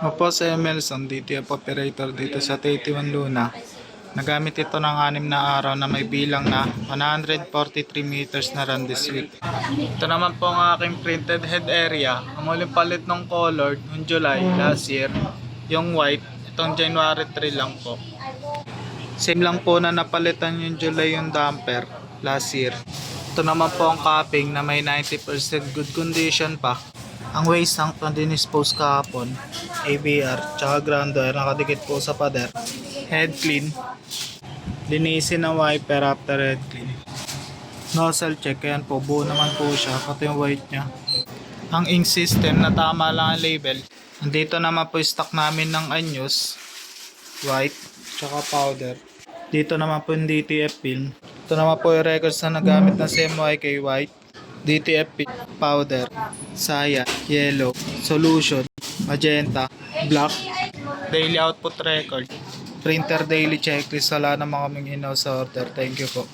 Opo, sa Emerson, DTF operator dito sa 31 Luna. Nagamit ito ng 6 na araw na may bilang na 143 meters na run this week. Ito naman po ang aking printed head area. Ang muling palit ng color noong July last year, yung white, itong January 3 lang po. Same lang po na napalitan yung July yung damper last year. Ito naman po ang capping na may 90% good condition pa. Ang waste tank na dinispose kahapon, ABR, tsaka ground wire nakadikit po sa pader. Head clean. Linisin ang wiper after head clean. Nozzle check, ayan po, buo naman po siya, pati yung white nya. Ang ink system na tama lang ang label. Nandito naman po stock namin ng anyos, white, tsaka powder. Dito naman po yung DTF film. Ito naman po yung records na nagamit ng CMYK white, DTF film, powder, saya, yellow, solution, magenta, black, daily output record, printer daily checklist. Wala na mga kaming inaw sa order. Thank you po.